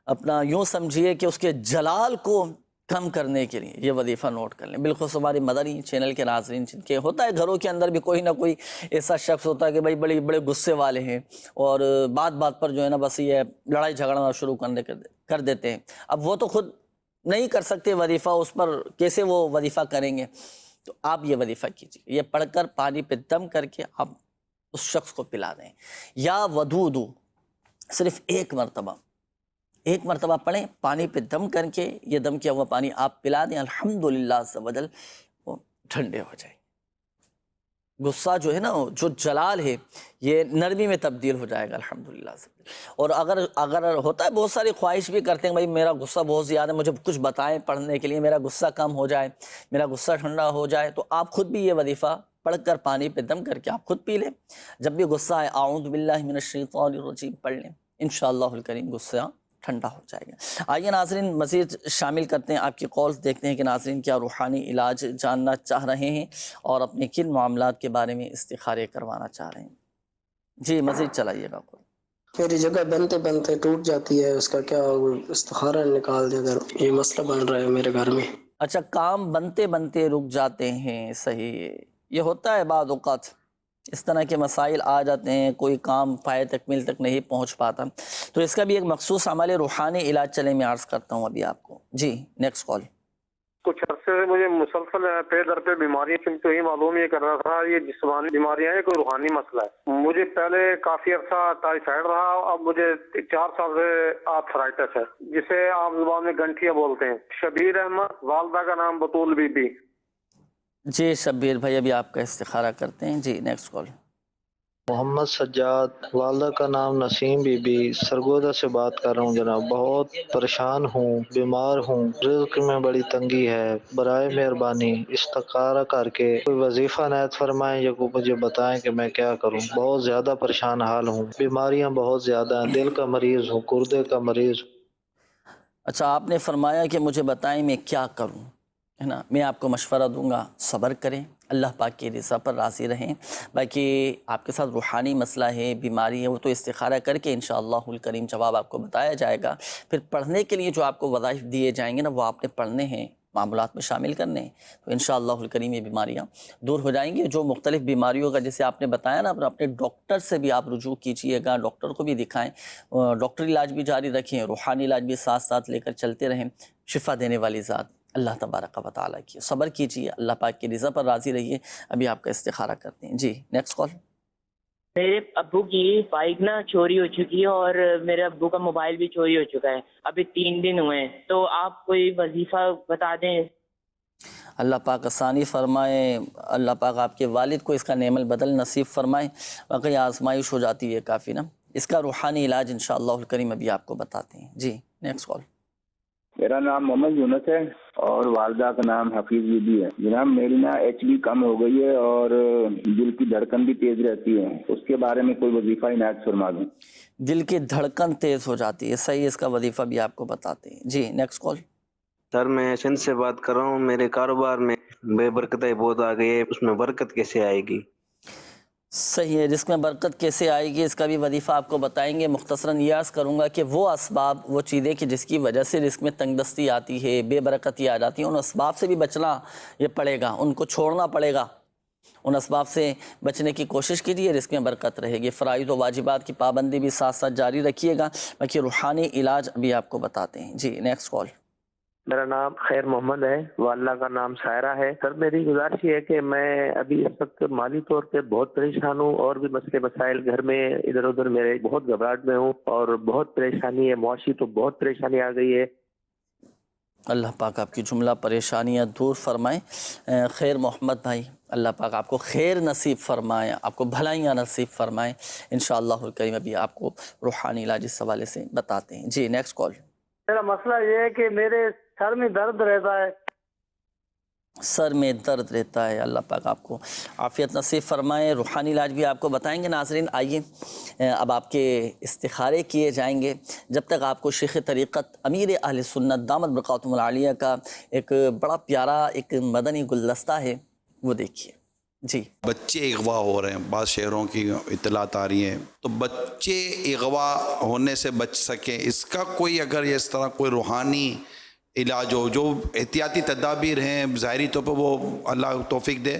اپنا یوں سمجھیے کہ اس کے جلال کو کم کرنے کے لیے یہ وظیفہ نوٹ کر لیں. بالخصوص ہمارے مدنی چینل کے ناظرین جن کے ہوتا ہے گھروں کے اندر بھی کوئی نہ کوئی ایسا شخص ہوتا ہے کہ بھائی بڑے غصے والے ہیں, اور بات بات پر جو ہے نا بس یہ لڑائی جھگڑنا شروع کر دیتے ہیں. اب وہ تو خود نہیں کر سکتے وظیفہ, اس پر کیسے وہ وظیفہ کریں گے, تو آپ یہ وظیفہ کیجیے, یہ پڑھ کر پانی پہ دم کر کے آپ اس شخص کو پلا دیں. یا ودودو, صرف ایک مرتبہ پڑھیں, پانی پہ دم کر کے یہ دم کیا ہوا پانی آپ پلا دیں, الحمدللہ عز و جل وہ ٹھنڈے ہو جائیں. غصہ جو ہے نا, جو جلال ہے یہ نرمی میں تبدیل ہو جائے گا الحمدللہ عز و جل. اور اگر ہوتا ہے بہت ساری خواہش بھی کرتے ہیں بھائی میرا غصہ بہت زیادہ ہے, مجھے کچھ بتائیں پڑھنے کے لیے, میرا غصہ کم ہو جائے, میرا غصہ ٹھنڈا ہو جائے, تو آپ خود بھی یہ وظیفہ پڑھ کر پانی پہ دم کر کے آپ خود پی لیں. جب بھی غصہ آئے اعوذ باللہ من الشیطان الرجیم پڑھ لیں, انشاءاللہ الکریم غصہ ٹھنڈا ہو جائے گا. آئیے ناظرین مزید شامل کرتے ہیں آپ کی کالز, دیکھتے ہیں کہ ناظرین کیا روحانی علاج جاننا چاہ رہے ہیں اور اپنے کن معاملات کے بارے میں استخارے کروانا چاہ رہے ہیں. جی مزید چلائیے گا. میری جگہ بنتے بنتے ٹوٹ جاتی ہے, اس کا کیا استخارہ نکال دے اگر یہ مسئلہ بن رہا ہے میرے گھر میں. اچھا, کام بنتے بنتے رک جاتے ہیں, صحیح, یہ ہوتا ہے بعض اوقات اس طرح کے مسائل آ جاتے ہیں, کوئی کام پائے تکمیل تک نہیں پہنچ پاتا, تو اس کا بھی ایک مخصوص عمل روحانی علاج چلے میں عرض کرتا ہوں ابھی آپ کو. جی نیکسٹ کال. کچھ عرصے سے مجھے مسلسل پے در پہ بیماریاں چلتی ہوئی معلوم یہ کر رہا تھا یہ جسمانی بیماریاں ہیں, کوئی روحانی مسئلہ ہے. مجھے پہلے کافی عرصہ ٹائیفائڈ رہا, اب مجھے 4 سال سے آرتھرائٹس ہے جسے عام زبان میں گنٹھیاں بولتے ہیں. شبیر احمد, والدہ کا نام بطول بی بی. جی شبیر بھائی ابھی آپ کا استخارہ کرتے ہیں. جی نیکسٹ کال. محمد سجاد, والدہ کا نام نسیم بی بی, سرگودا سے بات کر رہا ہوں جناب. بہت پریشان ہوں, بیمار ہوں, رزق میں بڑی تنگی ہے, برائے مہربانی استخارہ کر کے کوئی وظیفہ عنایت فرمائیں یا مجھے بتائیں کہ میں کیا کروں. بہت زیادہ پریشان حال ہوں, بیماریاں بہت زیادہ ہیں, دل کا مریض ہوں, گردے کا مریض. اچھا, آپ نے فرمایا کہ مجھے بتائیں میں کیا کروں, ہے نا. میں آپ کو مشورہ دوں گا, صبر کریں, اللہ پاک کی رضا پر راضی رہیں. باقی آپ کے ساتھ روحانی مسئلہ ہے, بیماری ہے, وہ تو استخارہ کر کے انشاءاللہ الکریم جواب آپ کو بتایا جائے گا. پھر پڑھنے کے لیے جو آپ کو وظائف دیے جائیں گے نا, وہ آپ نے پڑھنے ہیں, معاملات میں شامل کرنے ہیں, تو انشاءاللہ الکریم یہ بیماریاں دور ہو جائیں گی. جو مختلف بیماریوں کا جیسے آپ نے بتایا نا, اپنے ڈاکٹر سے بھی آپ رجوع کیجئے گا, ڈاکٹر کو بھی دکھائیں, ڈاکٹری علاج بھی جاری رکھیں, روحانی علاج بھی ساتھ ساتھ لے کر چلتے رہیں. شفا دینے والی ذات اللہ تبارک و تعالیٰ کی, صبر کیجیے, اللہ پاک کی رضا پر راضی رہیے. ابھی آپ کا استخارہ کرتے ہیں. جی نیکسٹ کال. میرے ابو کی بائک نا چوری ہو چکی ہے اور میرے ابو کا موبائل بھی چوری ہو چکا ہے, ابھی 3 دن ہوئے ہیں, تو آپ کوئی وظیفہ بتا دیں. اللہ پاک آسانی فرمائے, اللہ پاک آپ کے والد کو اس کا نعم البدل نصیب فرمائے. واقعی آزمائش ہو جاتی ہے کافی نا, اس کا روحانی علاج انشاءاللہ الکریم ابھی آپ کو بتاتے ہیں. جی نیکسٹ کال. میرا نام محمد یونس ہے اور والدہ کا نام حفیظ بی بی ہے. جناب میری نا HP کم ہو گئی ہے اور دل کی دھڑکن بھی تیز رہتی ہے. اس کے بارے میں کوئی وظیفہ عنایت فرما دیں. دل کی دھڑکن تیز ہو جاتی ہے، صحیح، اس کا وظیفہ بھی آپ کو بتاتے ہیں. جی نیکسٹ کال. سر میں سندھ سے بات کر رہا ہوں. میرے کاروبار میں بے برکتیں بہت آ گئی ہے، اس میں برکت کیسے آئے گی؟ صحیح ہے، رزق میں برکت کیسے آئے گی اس کا بھی وظیفہ آپ کو بتائیں گے. مختصراً یہ عرض کروں گا کہ وہ اسباب، وہ چیزیں کہ جس کی وجہ سے رزق میں تنگ دستی آتی ہے، بے برکتی آ جاتی ہے، ان اسباب سے بھی بچنا یہ پڑے گا، ان کو چھوڑنا پڑے گا. ان اسباب سے بچنے کی کوشش کیجیے، رزق میں برکت رہے گی. فرائض و واجبات کی پابندی بھی ساتھ ساتھ جاری رکھیے گا. باقی روحانی علاج ابھی آپ کو بتاتے ہیں. جی نیکسٹ کال. میرا نام خیر محمد ہے، والدہ کا نام سائرہ ہے. سر میری گزارش یہ ہے کہ میں ابھی اس وقت مالی طور پہ بہت پریشان ہوں، اور بھی مسئلے مسائل گھر میں ادھر ادھر، میرے بہت گھبراہٹ میں ہوں اور بہت پریشانی ہے، معاشی تو بہت پریشانی آ گئی ہے. اللہ پاک آپ کی جملہ پریشانیاں دور فرمائیں. خیر محمد بھائی، اللہ پاک آپ کو خیر نصیب فرمائیں، آپ کو بھلائیاں نصیب فرمائیں. انشاءاللہ الکریم ابھی آپ کو روحانی علاج اس حوالے سے بتاتے ہیں. جی نیکسٹ کال. میرا مسئلہ یہ ہے کہ میرے سر میں درد رہتا ہے. سر میں درد رہتا ہے، اللہ پاک آپ کو عافیت نصیب فرمائے. روحانی علاج بھی آپ کو بتائیں گے. ناظرین آئیے اب آپ کے استخارے کیے جائیں گے. جب تک آپ کو شیخ طریقت امیر اہل سنت دامت برکاتہم العالیہ کا ایک بڑا پیارا ایک مدنی گلدستہ ہے، وہ دیکھیے. جی بچے اغوا ہو رہے ہیں، بعض شہروں کی اطلاعات آ رہی ہیں، تو بچے اغوا ہونے سے بچ سکیں، اس کا کوئی اگر اس طرح کوئی روحانی علاج ہو، جو احتیاطی تدابیر ہیں ظاہری طور پہ وہ اللہ توفیق دے،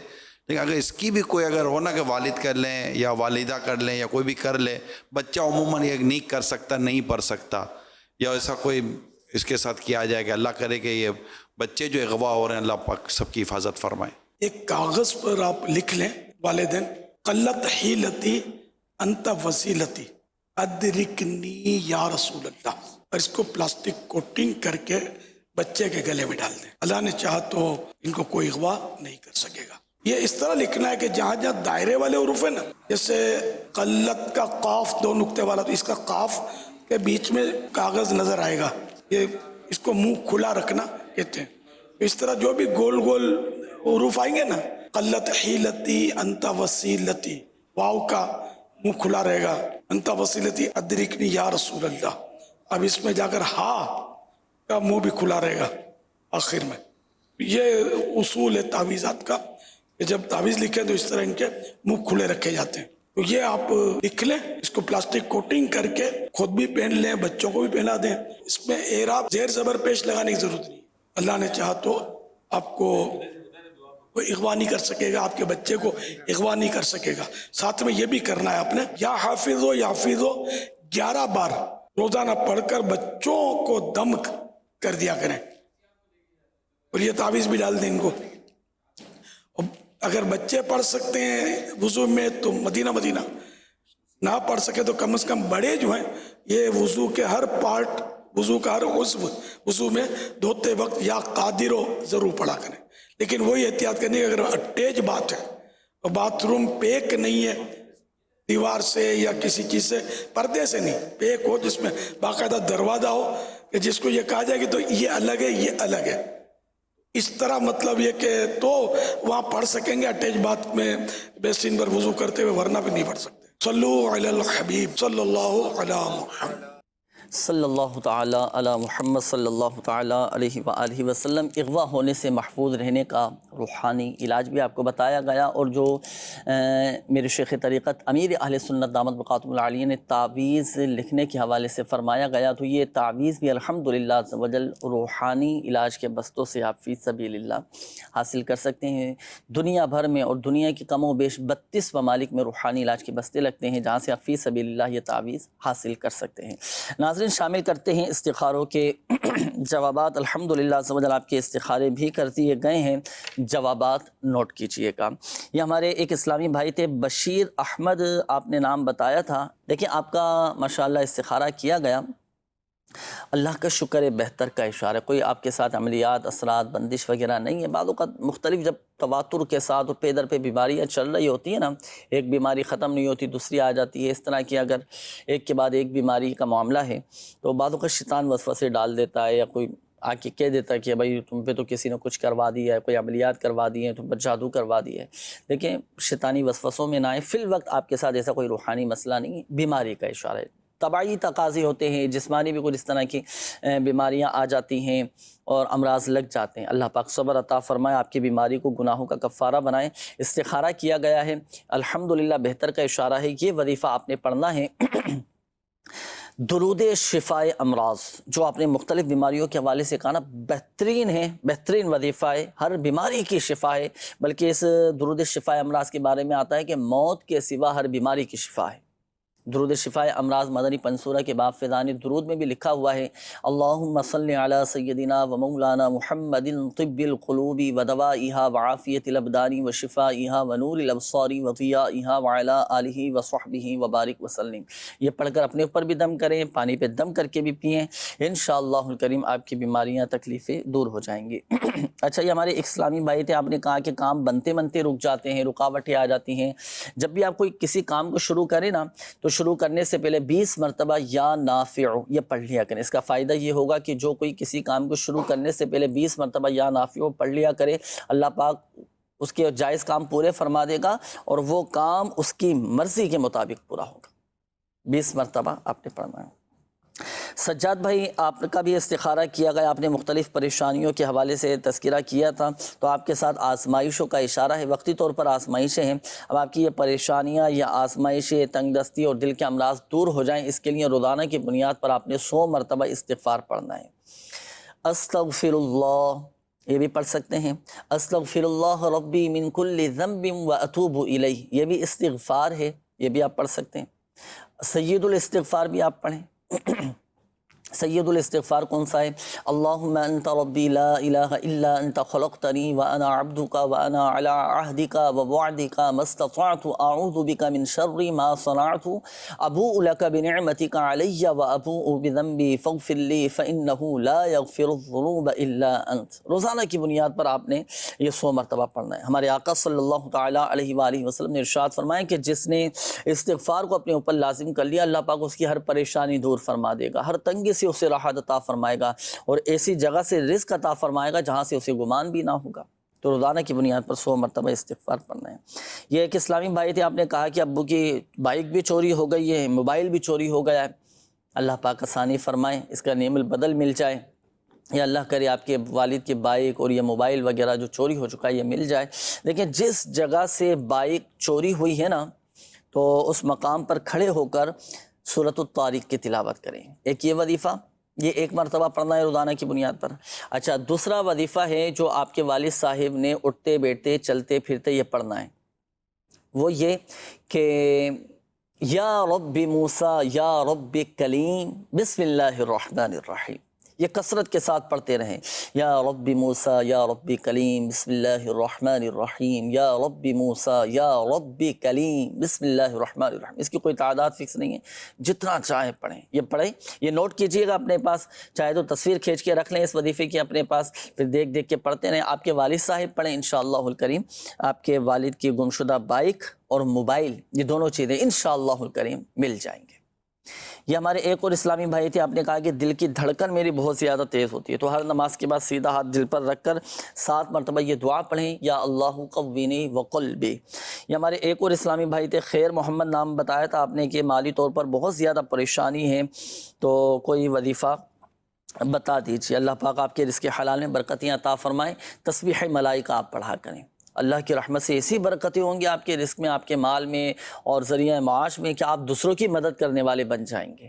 لیکن اگر اس کی بھی کوئی اگر ہو نا کہ والد کر لیں یا والدہ کر لیں یا کوئی بھی کر لے، بچہ عموماً یہ نہیں کر سکتا، نہیں پڑھ سکتا، یا ایسا کوئی اس کے ساتھ کیا جائے کہ اللہ کرے کہ یہ بچے جو اغوا ہو رہے ہیں اللہ پاک سب کی حفاظت فرمائے. ایک کاغذ پر آپ لکھ لیں والدین، قلت حیلتی انت وسیلتی ادرکنی یا رسول اللہ، اور اس کو پلاسٹک کوٹنگ کر کے بچے کے گلے میں ڈال دیں. اللہ نے چاہا تو ان کو کوئی اغوا نہیں کر سکے گا. یہ اس طرح لکھنا ہے کہ جہاں جہاں دائرے والے حروف ہیں نا، جیسے قلت کا قاف دو نقطے والا، تو اس کا قاف کے بیچ میں کاغذ نظر آئے گا، یہ اس کو منہ کھلا رکھنا کہتے ہیں. اس طرح جو بھی گول گول حروف آئیں گے نا، قلت حیلتی انت وسیلتی، واو کا منہ کھلا رہے گا، انت وسیلتی ادرکنی یا رسول اللہ. اب اس میں جا کر ہا کا منہ بھی کھلا رہے گا آخر میں. یہ اصول ہے تعویذات کا، کہ جب تعویذ لکھیں تو اس طرح ان کے منہ کھلے رکھے جاتے ہیں. تو یہ آپ لکھ لیں، اس کو پلاسٹک کوٹنگ کر کے خود بھی پہن لیں، بچوں کو بھی پہنا دیں. اس میں اعراب زیر زبر پیش لگانے کی ضرورت نہیں. اللہ نے چاہا تو آپ کو کوئی اغوا نہیں کر سکے گا، آپ کے بچے کو اغوا نہیں کر سکے گا. ساتھ میں یہ بھی کرنا ہے آپ نے، یا حافظ ہو یا حافظ ہو 11 بار روزانہ پڑھ کر بچوں کو دم کر دیا کریں، اور یہ تعویذ بھی ڈال دیں ان کو. اگر بچے پڑھ سکتے ہیں وضو میں تو مدینہ مدینہ، نہ پڑھ سکے تو کم از کم بڑے جو ہیں یہ وضو کے ہر پارٹ، وضو کا ہر عضو وضو میں دھوتے وقت یا قادر ہو ضرور پڑھا کریں. لیکن وہی احتیاط کرنی ہے کہ اگر اٹیچ بات ہے اور باتھ روم پیک نہیں ہے دیوار سے یا کسی چیز سے، پردے سے نہیں، پیک ہو جس میں باقاعدہ دروازہ ہو کہ جس کو یہ کہا جائے کہ تو یہ الگ ہے یہ الگ ہے، اس طرح مطلب یہ کہ تو وہاں پڑھ سکیں گے اٹیچ بات میں بیسین پر وضو کرتے ہوئے، ورنہ بھی نہیں پڑھ سکتے. صلو علی الحبیب صلی اللہ علی محمد صلی اللہ تعالی علی محمد صلی اللہ تعالی علیہ وآلہ وسلم. اغوا ہونے سے محفوظ رہنے کا روحانی علاج بھی آپ کو بتایا گیا، اور جو میرے شیخ طریقت امیر اہل سنت دامت برکاتہم العالیہ نے تعویذ لکھنے کے حوالے سے فرمایا گیا، تو یہ تعویذ بھی الحمدللہ عز و جل روحانی علاج کے بستوں سے آپ فی سبیل اللہ حاصل کر سکتے ہیں. دنیا بھر میں اور دنیا کی کم و بیش 32 ممالک میں روحانی علاج کے بستے لگتے ہیں، جہاں سے آپ فی سبیل اللہ یہ تعویذ حاصل کر سکتے ہیں. ناظرین شامل کرتے ہیں استخاروں کے جوابات. الحمدللہ عز و جل آپ کے استخارے بھی کر دیے گئے ہیں، جوابات نوٹ کیجئے گا. یہ ہمارے ایک اسلامی بھائی تھے بشیر احمد، آپ نے نام بتایا تھا. دیکھیں آپ کا ماشاءاللہ استخارہ کیا گیا، اللہ کا شکر ہے، بہتر کا اشارہ. کوئی آپ کے ساتھ عملیات، اثرات، بندش وغیرہ نہیں ہے. بعض اوقات مختلف جب تواتر کے ساتھ اور پے در پہ بیماریاں چل رہی ہوتی ہیں نا، ایک بیماری ختم نہیں ہوتی دوسری آ جاتی ہے، اس طرح کی اگر ایک کے بعد ایک بیماری کا معاملہ ہے تو بعض اوقات شیطان وسوسے ڈال دیتا ہے، یا کوئی آ کے کہہ دیتا کہ بھائی تم پہ تو کسی نے کچھ کروا دیا ہے، کوئی عملیات کروا دی ہیں، تم پر جادو کروا دیا ہے. دیکھیں شیطانی وسوسوں میں نہ آئے. فی الوقت آپ کے ساتھ ایسا کوئی روحانی مسئلہ نہیں ہے، بیماری کا اشارہ ہے. طبعی تقاضے ہوتے ہیں، جسمانی بھی کچھ اس طرح کی بیماریاں آ جاتی ہیں اور امراض لگ جاتے ہیں. اللہ پاک صبر عطا فرمائے، آپ کی بیماری کو گناہوں کا کفارہ بنائے. استخارہ کیا گیا ہے، الحمدللہ بہتر کا اشارہ ہے. یہ وظیفہ آپ نے پڑھنا ہے درود شفائے امراض، جو آپ نے مختلف بیماریوں کے حوالے سے کہا نا، بہترین ہے، بہترین وظیفہ ہے، ہر بیماری کی شفا ہے. بلکہ اس درود شفائے امراض کے بارے میں آتا ہے کہ موت کے سوا ہر بیماری کی شفا ہے. درود شفائے امراض مدنی پنسورہ کے باب فیضان درود میں بھی لکھا ہوا ہے، اللہم صلی علی سیدنا و مولانا محمد طب القلوب و دوائها وعافیت الابدان و شفائها و نور الابصار و ضیائها وعلی آلہ و صحبہ وبارک وسلم. یہ پڑھ کر اپنے اوپر بھی دم کریں، پانی پہ دم کر کے بھی پئیں، انشاءاللہ الکریم آپ کی بیماریاں تکلیفیں دور ہو جائیں گی. اچھا، یہ ہمارے ایک اسلامی بھائی تھے، آپ نے کہا کہ کام بنتے بنتے رک جاتے ہیں، رکاوٹیں آ جاتی ہیں. جب بھی آپ کوئی کسی کام کو شروع کریں نا، تو شروع کرنے سے پہلے 20 مرتبہ یا نافع یہ پڑھ لیا کریں. اس کا فائدہ یہ ہوگا کہ جو کوئی کسی کام کو شروع کرنے سے پہلے 20 مرتبہ یا نافع پڑھ لیا کرے، اللہ پاک اس کے جائز کام پورے فرما دے گا اور وہ کام اس کی مرضی کے مطابق پورا ہوگا. 20 مرتبہ آپ نے پڑھنا ہے. سجاد بھائی، آپ کا بھی استخارہ کیا گیا، آپ نے مختلف پریشانیوں کے حوالے سے تذکرہ کیا تھا، تو آپ کے ساتھ آزمائشوں کا اشارہ ہے، وقتی طور پر آزمائشیں ہیں. اب آپ کی یہ پریشانیاں یا آزمائشیں، تنگ دستی اور دل کے امراض دور ہو جائیں، اس کے لیے روزانہ کی بنیاد پر آپ نے 100 مرتبہ استغفار پڑھنا ہے. استغفر اللہ، یہ بھی پڑھ سکتے ہیں، استغفر اللہ ربی من کل ذنب و اتوب الیہ، یہ بھی استغفار ہے، یہ بھی آپ پڑھ سکتے ہیں. سید الاستغفار بھی آپ پڑھیں. سید الاستغفار کون سا ہے؟ اللہم انت ربی لا الہ الا انت خلقتنی وانا عبدک وانا علی عہدک ووعدک ما استطعت اعوذ بک من شر ما صنعت ابوء لک بنعمتک علی وابوء بذنبی فاغفر لی فانہ لا یغفر الذنوب الا انت. روزانہ کی بنیاد پر آپ نے یہ 100 مرتبہ پڑھنا ہے. ہمارے آقا صلی اللہ تعالیٰ علیہ وآلہ وسلم نے ارشاد فرمایا کہ جس نے استغفار کو اپنے اوپر لازم کر لیا، اللہ پاک اس کی ہر پریشانی دور فرما دے گا، ہر تنگی سے اسے راحت عطا فرمائے گا اور ایسی جگہ سے رزق عطا فرمائے گا جہاں سے اسے گمان بھی نہ ہوگا. تو روزانہ کی بنیاد پر 100 مرتبہ استغفار پڑھنا ہے. یہ ایک اسلامی بھائی تھے، آپ نے کہا کہ ابو کی بائک بھی چوری ہو گئی ہے، موبائل بھی چوری ہو گیا ہے. اللہ پاک آسانی فرمائے، اس کا نعم البدل مل جائے، یا اللہ کرے آپ کے والد کی بائک اور یہ موبائل وغیرہ جو چوری ہو چکا ہے یہ مل جائے. لیکن جس جگہ سے بائک چوری ہوئی ہے نا، تو اس مقام پر کھڑے ہو کر سورۃ الطارق کی تلاوت کریں. ایک یہ وظیفہ، یہ 1 مرتبہ پڑھنا ہے روزانہ کی بنیاد پر. اچھا، دوسرا وظیفہ ہے جو آپ کے والد صاحب نے اٹھتے بیٹھتے چلتے پھرتے یہ پڑھنا ہے، وہ یہ کہ یا رب موسیٰ یا رب کلیم بسم اللہ الرحمن الرحیم. یہ کثرت کے ساتھ پڑھتے رہیں، یا رب موسیٰ یا رب کلیم بسم اللہ الرحمن الرحیم، یا رب موسیٰ یا رب کلیم بسم اللہ الرحمن الرحیم. اس کی کوئی تعداد فکس نہیں ہے، جتنا چاہیں پڑھیں. یہ پڑھیں، یہ نوٹ کیجئے گا اپنے پاس، چاہے تو تصویر کھینچ کے رکھ لیں اس وظیفے کی اپنے پاس، پھر دیکھ دیکھ کے پڑھتے رہیں. آپ کے والد صاحب پڑھیں، انشاءاللہ الکریم آپ کے والد کی گمشدہ بائک اور موبائل، یہ دونوں چیزیں انشاءاللہ الکریم مل جائیں گے. یہ ہمارے ایک اور اسلامی بھائی تھے، آپ نے کہا کہ دل کی دھڑکن میری بہت زیادہ تیز ہوتی ہے، تو ہر نماز کے بعد سیدھا ہاتھ دل پر رکھ کر 7 مرتبہ یہ دعا پڑھیں، یا اللہ قوینی وقلبی. یہ ہمارے ایک اور اسلامی بھائی تھے، خیر محمد نام بتایا تھا آپ نے کہ مالی طور پر بہت زیادہ پریشانی ہے، تو کوئی وظیفہ بتا دیجیے. اللہ پاک آپ کے رزق حلال میں برکتیں عطا فرمائیں. تسبیح ملائکہ آپ پڑھا کریں، اللہ کی رحمت سے ایسی برکتیں ہوں گی آپ کے رزق میں، آپ کے مال میں اور ذریعہ معاش میں کہ آپ دوسروں کی مدد کرنے والے بن جائیں گے.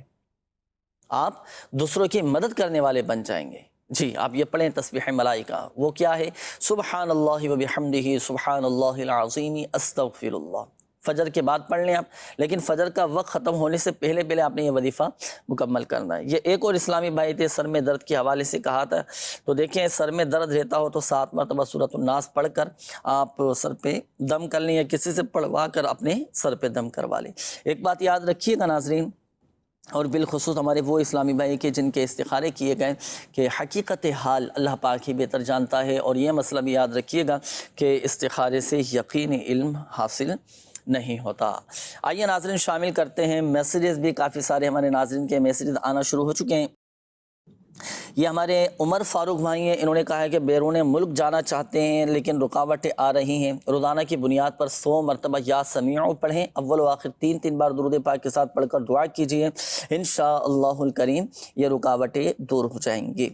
آپ دوسروں کی مدد کرنے والے بن جائیں گے. جی، آپ یہ پڑھیں تسبیح ملائکہ. وہ کیا ہے؟ سبحان اللہ و بحمدہ سبحان اللہ العظیم استغفر اللہ. فجر کے بعد پڑھ لیں آپ، لیکن فجر کا وقت ختم ہونے سے پہلے پہلے آپ نے یہ وظیفہ مکمل کرنا ہے. یہ ایک اور اسلامی بھائی تھے، سر میں درد کے حوالے سے کہا تھا، تو دیکھیں سر میں درد رہتا ہو تو 7 مرتبہ سورۃ الناس پڑھ کر آپ سر پہ دم کر لیں، یا کسی سے پڑھوا کر اپنے سر پہ دم کروا لیں. ایک بات یاد رکھیے گا ناظرین، اور بالخصوص ہمارے وہ اسلامی بھائی کے جن کے استخارے کیے گئے، کہ حقیقت حال اللہ پاک ہی بہتر جانتا ہے. اور یہ مسئلہ بھی یاد رکھیے گا کہ استخارے سے یقین علم حاصل نہیں ہوتا. آئیے ناظرین شامل کرتے ہیں میسیجز بھی. کافی سارے ہمارے ناظرین کے میسیجز آنا شروع ہو چکے ہیں. یہ ہمارے عمر فاروق بھائی ہیں، انہوں نے کہا ہے کہ بیرون ملک جانا چاہتے ہیں لیکن رکاوٹیں آ رہی ہیں، روزانہ کی بنیاد پر 100 مرتبہ یا سمیع پڑھیں، اول و آخر 3 بار درود پاک کے ساتھ پڑھ کر دعا کیجئے، انشاءاللہ الکریم یہ رکاوٹیں دور ہو جائیں گی۔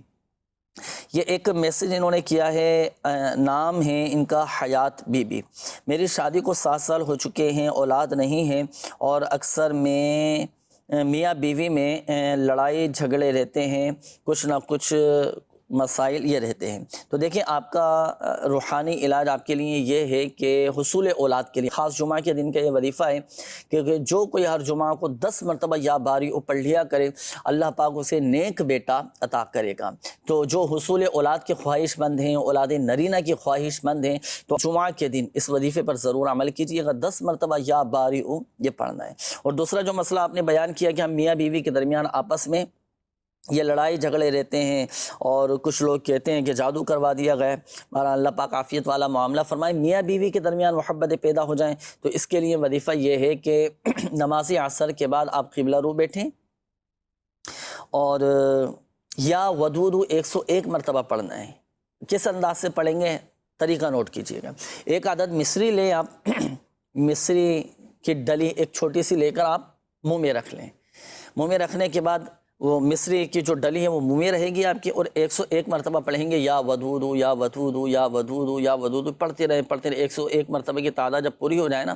یہ ایک میسج انہوں نے کیا ہے، نام ہے ان کا حیات بی بی۔ میری شادی کو 7 سال ہو چکے ہیں، اولاد نہیں ہے اور اکثر میں میاں بیوی میں لڑائی جھگڑے رہتے ہیں، کچھ نہ کچھ مسائل یہ رہتے ہیں۔ تو دیکھیں آپ کا روحانی علاج آپ کے لیے یہ ہے کہ حصول اولاد کے لیے خاص جمعہ کے دن کا یہ وظیفہ ہے کہ جو کوئی ہر جمعہ کو 10 مرتبہ یا باری پڑھ لیا کرے، اللہ پاک اسے نیک بیٹا عطا کرے گا۔ تو جو حصول اولاد کے خواہش مند ہیں، اولاد نرینہ کی خواہش مند ہیں، تو جمعہ کے دن اس وظیفے پر ضرور عمل کیجیے گا، 10 مرتبہ یا باری یہ پڑھنا ہے۔ اور دوسرا جو مسئلہ آپ نے بیان کیا کہ ہم میاں بیوی کے درمیان آپس میں یہ لڑائی جھگڑے رہتے ہیں اور کچھ لوگ کہتے ہیں کہ جادو کروا دیا گیا، ہمارا اللہ پاک عافیت والا معاملہ فرمائے، میاں بیوی کے درمیان محبتیں پیدا ہو جائیں، تو اس کے لیے وظیفہ یہ ہے کہ نماز عصر کے بعد آپ قبلہ رو بیٹھیں اور یا ودود 101 مرتبہ پڑھنا ہے۔ کس انداز سے پڑھیں گے طریقہ نوٹ کیجئے گا۔ ایک عدد مصری لیں آپ، مصری کی ڈلی ایک چھوٹی سی لے کر آپ منہ میں رکھ لیں، منہ میں رکھنے کے بعد وہ مصری کی جو ڈلی ہے وہ منہ میں رہے گی آپ کی، اور 101 مرتبہ پڑھیں گے، یا ودود یا ودود یا ودود یا ودود، پڑھتے رہے 101 مرتبہ کی تعداد جب پوری ہو جائے نا۔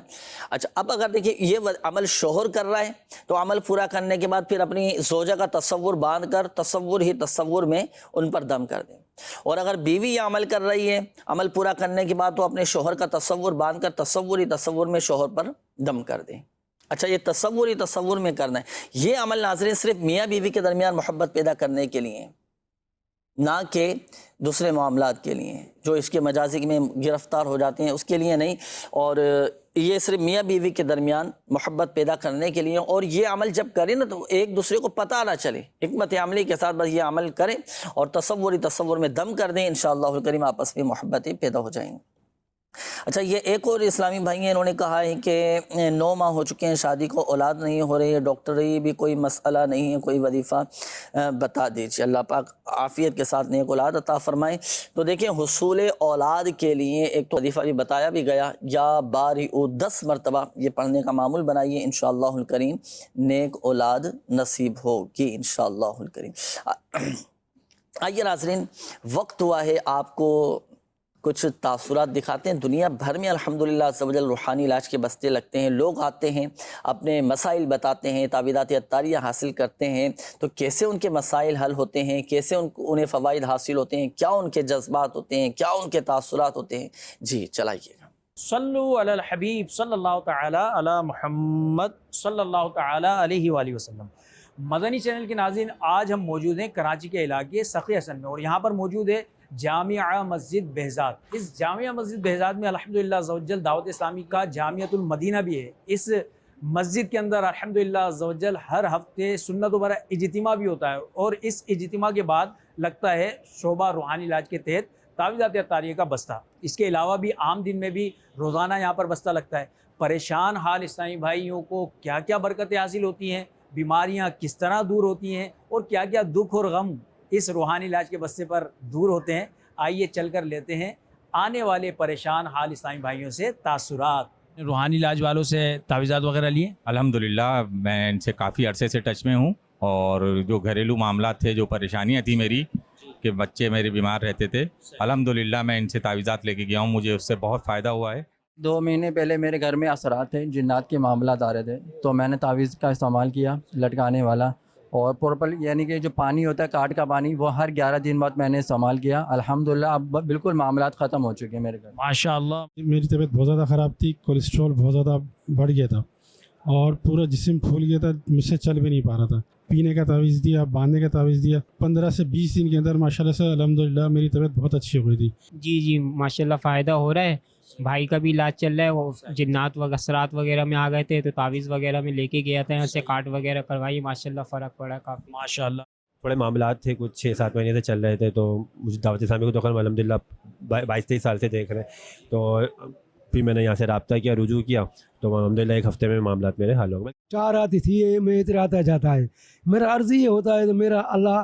اچھا اب اگر دیکھیں یہ عمل شوہر کر رہا ہے تو عمل پورا کرنے کے بعد پھر اپنی زوجہ کا تصور باندھ کر تصور میں ان پر دم کر دیں، اور اگر بیوی یہ عمل کر رہی ہے عمل پورا کرنے کے بعد تو اپنے شوہر کا تصور باندھ کر تصور میں شوہر پر دم کر دیں۔ اچھا یہ تصور میں کرنا ہے، یہ عمل ناظرین صرف میاں بیوی کے درمیان محبت پیدا کرنے کے لیے، نہ کہ دوسرے معاملات کے لیے جو اس کے مجازی میں گرفتار ہو جاتے ہیں اس کے لیے نہیں، اور یہ صرف میاں بیوی کے درمیان محبت پیدا کرنے کے لیے۔ اور یہ عمل جب کریں نا تو ایک دوسرے کو پتہ نہ چلے، حکمت عملی کے ساتھ بس یہ عمل کریں اور تصور میں دم کر دیں، انشاءاللہ الکریم آپس میں محبتیں پیدا ہو جائیں گی۔ اچھا یہ ایک اور اسلامی بھائی ہیں، انہوں نے کہا ہے کہ 9 ماہ ہو چکے ہیں شادی کو، اولاد نہیں ہو رہی ہے، ڈاکٹری بھی کوئی مسئلہ نہیں ہے، کوئی وظیفہ بتا دیجیے، اللہ پاک عافیت کے ساتھ نیک اولاد عطا فرمائے۔ تو دیکھیں حصول اولاد کے لیے ایک تو وظیفہ بھی بتایا بھی گیا، یا باری 10 مرتبہ یہ پڑھنے کا معمول بنائیے، انشاءاللہ الکریم نیک اولاد نصیب ہوگی انشاءاللہ الکریم۔ آئیے ناظرین وقت ہوا ہے آپ کو کچھ تاثرات دکھاتے ہیں۔ دنیا بھر میں الحمدللہ عز و جل روحانی علاج کے بستے لگتے ہیں، لوگ آتے ہیں اپنے مسائل بتاتے ہیں، تعویذات عطاریہ حاصل کرتے ہیں، تو کیسے ان کے مسائل حل ہوتے ہیں، کیسے انہیں فوائد حاصل ہوتے ہیں، کیا ان کے جذبات ہوتے ہیں، کیا ان کے تاثرات ہوتے ہیں، جی چلائیے گا۔ صلو علی الحبیب صلی اللہ تعالی علی محمد صلی اللہ تعالی علیہ وآلہ وسلم۔ مدنی چینل کے ناظرین، آج ہم موجود ہیں کراچی کے علاقے سقی حسن میں، اور یہاں پر موجود ہے جامعہ مسجد بہزاد۔ اس جامعہ مسجد بہزاد میں الحمدللہ عز و جل دعوت اسلامی کا جامعۃ المدینہ بھی ہے۔ اس مسجد کے اندر الحمدللہ عز و جل ہر ہفتے سنت و برا اجتماع بھی ہوتا ہے، اور اس اجتماع کے بعد لگتا ہے شعبہ روحانی علاج کے تحت تعویذات عطاریہ کا بستہ۔ اس کے علاوہ بھی عام دن میں بھی روزانہ یہاں پر بستہ لگتا ہے۔ پریشان حال اسلامی بھائیوں کو کیا کیا برکتیں حاصل ہوتی ہیں، بیماریاں کس طرح دور ہوتی ہیں، اور کیا کیا دکھ اور غم اس روحانی علاج کے بستے پر دور ہوتے ہیں، آئیے چل کر لیتے ہیں آنے والے پریشان حال اسلامی بھائیوں سے تاثرات۔ روحانی علاج والوں سے تعویذات وغیرہ لیے؟ الحمدللہ میں ان سے کافی عرصے سے ٹچ میں ہوں، اور جو گھریلو معاملات تھے، جو پریشانیاں تھیں میری کہ بچے میرے بیمار رہتے تھے، الحمدللہ میں ان سے تعویذات لے کے گیا ہوں، مجھے اس سے بہت فائدہ ہوا ہے۔ 2 مہینے پہلے میرے گھر میں اثرات تھے، جنات کے معاملات آ رہے تھے، تو میں نے تعویذ کا استعمال کیا لٹکانے والا، اور پرپل یعنی کہ جو پانی ہوتا ہے کاٹ کا پانی، وہ ہر 11 دن بعد میں نے استعمال کیا، الحمدللہ اب بالکل معاملات ختم ہو چکے ہیں میرے گھر۔ ماشاءاللہ۔ میری طبیعت بہت زیادہ خراب تھی، کولیسٹرول بہت زیادہ بڑھ گیا تھا، اور پورا جسم پھول گیا تھا، مجھ سے چل بھی نہیں پا رہا تھا۔ پینے کا تعویذ دیا، باندھنے کا تعویذ دیا، 15 سے 20 دن کے اندر ماشاءاللہ سے الحمدللہ میری طبیعت بہت اچھی ہو گئی تھی۔ جی ماشاءاللہ فائدہ ہو رہا ہے، بھائی کا بھی علاج چل رہا ہے، وہ جنات و اثرات وغیرہ میں آ گئے تھے تو تعویذ وغیرہ میں لے کے گیا تھا، اسے کاٹ وغیرہ کروائی، ماشاءاللہ فرق پڑا کافی ماشاءاللہ۔ بڑے معاملات تھے، کچھ 6-7 مہینے سے چل رہے تھے، تو مجھے دعوت اسلامی کو تو خیر الحمدللہ 22-23 سال سے دیکھ رہے ہیں، تو پھر میں نے یہاں سے رابطہ کیا، رجوع کیا، تو الحمدللہ 1 ہفتے میں معاملات میرے حل ہو گئے۔ چار آتی تھی، یہ میں اتراتا جاتا ہے، میرا عرض یہ ہوتا ہے تو میرا اللہ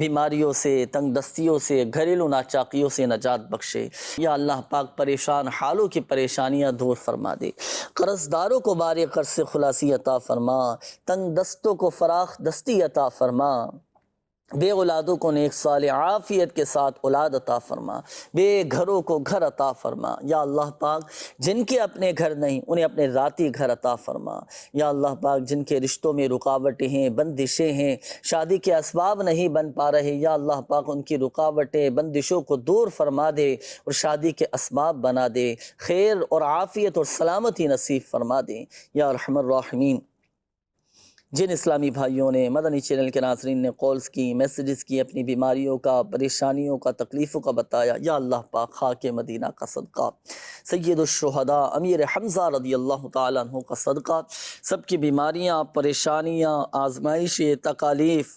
بیماریوں سے، تنگ دستیوں سے، گھریلو ناچاقیوں سے نجات بخشے۔ یا اللہ پاک پریشان حالوں کی پریشانیاں دور فرما دے، قرض داروں کو بار قرض سے خلاصی عطا فرما، تنگ دستوں کو فراخ دستی عطا فرما، بے اولادوں کو نیک صالح عافیت کے ساتھ اولاد عطا فرما، بے گھروں کو گھر عطا فرما۔ یا اللہ پاک جن کے اپنے گھر نہیں انہیں اپنے ذاتی گھر عطا فرما۔ یا اللہ پاک جن کے رشتوں میں رکاوٹیں ہیں، بندشیں ہیں، شادی کے اسباب نہیں بن پا رہے، یا اللہ پاک ان کی رکاوٹیں بندشوں کو دور فرما دے اور شادی کے اسباب بنا دے، خیر اور عافیت اور سلامتی نصیب فرما دے یا ارحم الراحمین۔ جن اسلامی بھائیوں نے مدنی چینل کے ناظرین نے کالز کی، میسیجز کی، اپنی بیماریوں کا، پریشانیوں کا، تکلیفوں کا بتایا، یا اللہ پاک خاک مدینہ کا صدقہ، سید الشہداء امیر حمزہ رضی اللہ تعالیٰ عنہ کا صدقہ، سب کی بیماریاں، پریشانیاں، آزمائشیں، تکالیف،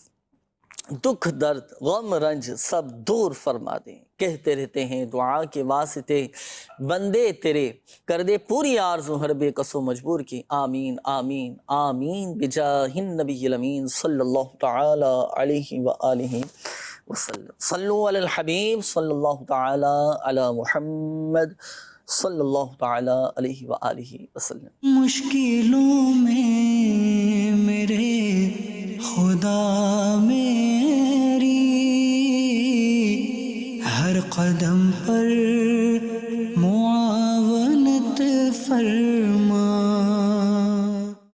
دکھ درد، غم رنج سب دور فرما دیں۔ کہتے رہتے ہیں دعا کے واسطے بندے تیرے، کر دے پوری آرزو ہر بے کس و مجبور کی، آمین آمین آمین بجاہ النبی الامین صلی اللہ تعالی علیہ وآلہ وسلم۔ صلو علی الحبیب صلی اللہ تعالی علی محمد صلی اللہ تعالی علیہ وآلہ وسلم۔ مشکلوں میں میرے خدا میری ہر قدم پر